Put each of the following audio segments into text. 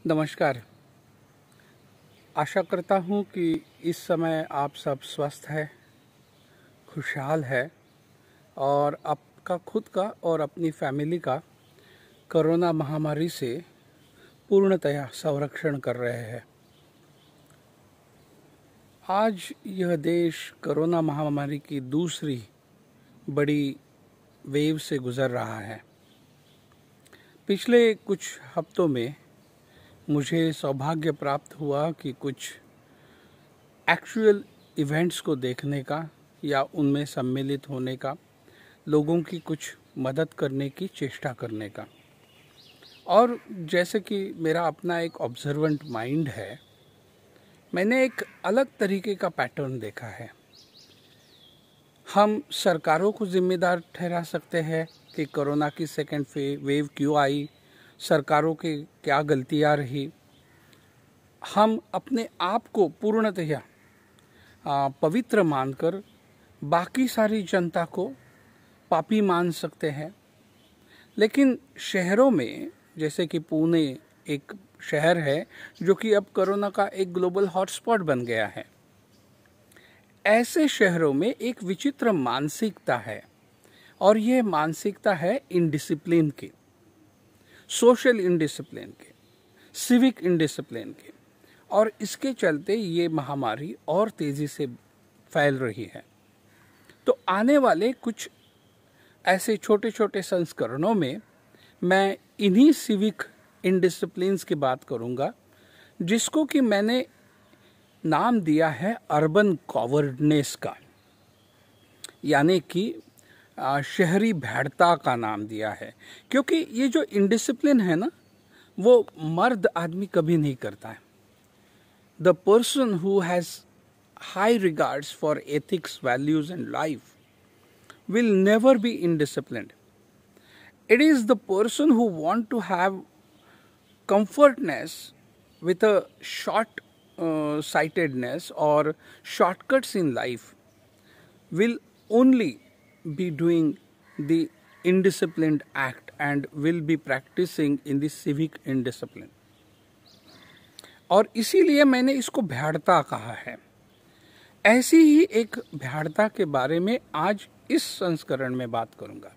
नमस्कार। आशा करता हूँ कि इस समय आप सब स्वस्थ है, खुशहाल है और आपका खुद का और अपनी फैमिली का कोरोना महामारी से पूर्णतया संरक्षण कर रहे हैं। आज यह देश कोरोना महामारी की दूसरी बड़ी वेव से गुजर रहा है। पिछले कुछ हफ्तों में मुझे सौभाग्य प्राप्त हुआ कि कुछ एक्चुअल इवेंट्स को देखने का या उनमें सम्मिलित होने का, लोगों की कुछ मदद करने की चेष्टा करने का। और जैसे कि मेरा अपना एक ऑब्जर्वेंट माइंड है, मैंने एक अलग तरीके का पैटर्न देखा है। हम सरकारों को जिम्मेदार ठहरा सकते हैं कि कोरोना की सेकेंड वेव क्यों आई, सरकारों की क्या गलतियां रही। हम अपने आप को पूर्णतया पवित्र मानकर बाकी सारी जनता को पापी मान सकते हैं। लेकिन शहरों में, जैसे कि पुणे एक शहर है जो कि अब कोरोना का एक ग्लोबल हॉटस्पॉट बन गया है, ऐसे शहरों में एक विचित्र मानसिकता है। और यह मानसिकता है इनडिसिप्लिन की, सोशल इनडिसिप्लिन की, सिविक इनडिसिप्लिन की। और इसके चलते ये महामारी और तेजी से फैल रही है। तो आने वाले कुछ ऐसे छोटे छोटे संस्करणों में मैं इन्हीं सिविक इनडिसिप्लिन्स की बात करूंगा, जिसको कि मैंने नाम दिया है अर्बन कॉवर्डनेस का, यानी कि शहरी भेड़ता का नाम दिया है। क्योंकि ये जो इनडिसिप्लिन है ना, वो मर्द आदमी कभी नहीं करता है। The person who has high regards for ethics, values and life will never be indisciplined. It is the person who want to have comfortness with a short sightedness or shortcuts in life will only be doing the indisciplined act and will be practicing in the civic indiscipline. और इसीलिए मैंने इसको भेड़ता कहा है। ऐसी ही एक भेड़ता के बारे में आज इस संस्करण में बात करूंगा।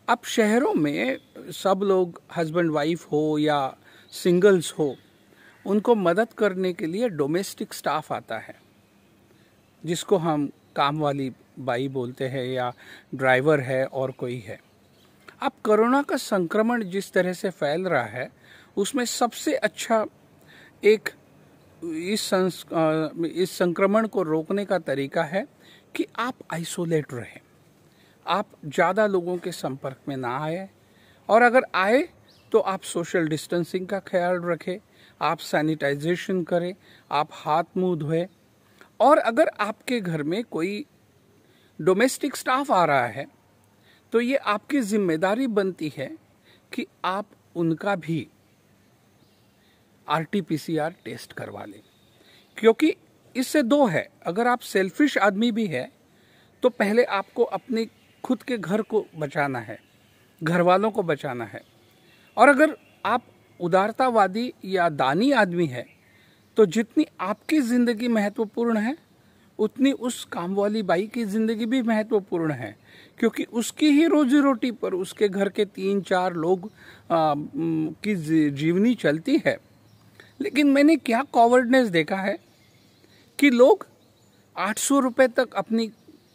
अब शहरों में सब लोग, हस्बैंड वाइफ हो या सिंगल्स हो, उनको मदद करने के लिए डोमेस्टिक स्टाफ आता है, जिसको हम काम वाली बाई बोलते हैं या ड्राइवर है और कोई है। अब कोरोना का संक्रमण जिस तरह से फैल रहा है, उसमें सबसे अच्छा एक इस संक्रमण को रोकने का तरीका है कि आप आइसोलेट रहें, आप ज़्यादा लोगों के संपर्क में ना आए, और अगर आए तो आप सोशल डिस्टेंसिंग का ख्याल रखें, आप सैनिटाइजेशन करें, आप हाथ मुंह धोएं। और अगर आपके घर में कोई डोमेस्टिक स्टाफ आ रहा है तो ये आपकी जिम्मेदारी बनती है कि आप उनका भी RT-PCR टेस्ट करवा लें। क्योंकि इससे दो है, अगर आप सेल्फिश आदमी भी है तो पहले आपको अपने खुद के घर को बचाना है, घर वालों को बचाना है। और अगर आप उदारतावादी या दानी आदमी है तो जितनी आपकी ज़िंदगी महत्वपूर्ण है, उतनी उस काम वाली बाई की ज़िंदगी भी महत्वपूर्ण है। क्योंकि उसकी ही रोजी रोटी पर उसके घर के 3-4 लोग की जीवनी चलती है। लेकिन मैंने क्या कॉवर्डनेस देखा है कि लोग 800 रुपये तक अपनी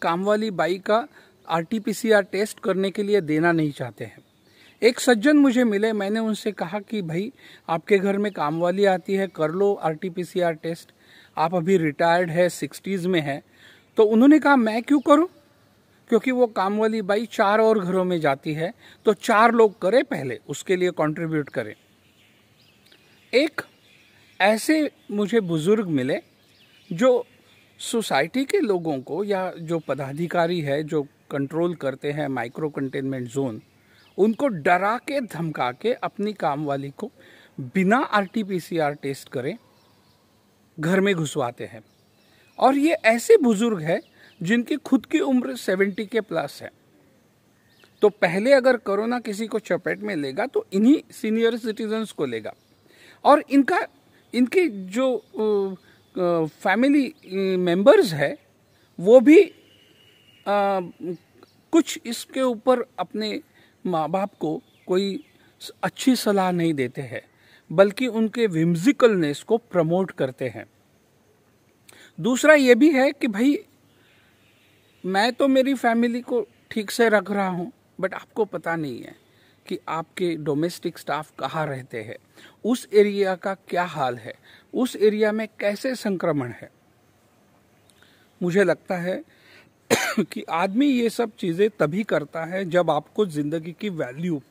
कामवाली बाई का RT-PCR टेस्ट करने के लिए देना नहीं चाहते हैं। एक सज्जन मुझे मिले, मैंने उनसे कहा कि भाई आपके घर में कामवाली आती है, कर लो RT-PCR टेस्ट, आप अभी रिटायर्ड है, 60s में है। तो उन्होंने कहा मैं क्यों करूं, क्योंकि वो कामवाली बाई 4 और घरों में जाती है, तो 4 लोग करें, पहले उसके लिए कंट्रीब्यूट करें। एक ऐसे मुझे बुजुर्ग मिले जो सोसाइटी के लोगों को, या जो पदाधिकारी है जो कंट्रोल करते हैं माइक्रो कंटेनमेंट जोन, उनको डरा के धमका के अपनी कामवाली को बिना RT-PCR टेस्ट करे घर में घुसवाते हैं। और ये ऐसे बुजुर्ग है जिनकी खुद की उम्र 70 के प्लस है। तो पहले अगर कोरोना किसी को चपेट में लेगा तो इन्हीं सीनियर सिटीजन्स को लेगा। और इनके जो फैमिली मेंबर्स है वो भी कुछ इसके ऊपर अपने माँ बाप को कोई अच्छी सलाह नहीं देते हैं, बल्कि उनके विम्जिकलनेस को प्रमोट करते हैं। दूसरा ये भी है कि भाई मैं तो मेरी फैमिली को ठीक से रख रहा हूँ, बट आपको पता नहीं है कि आपके डोमेस्टिक स्टाफ कहाँ रहते हैं, उस एरिया का क्या हाल है, उस एरिया में कैसे संक्रमण है। मुझे लगता है कि आदमी ये सब चीज़ें तभी करता है जब आपको ज़िंदगी की वैल्यू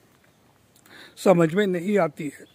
समझ में नहीं आती है।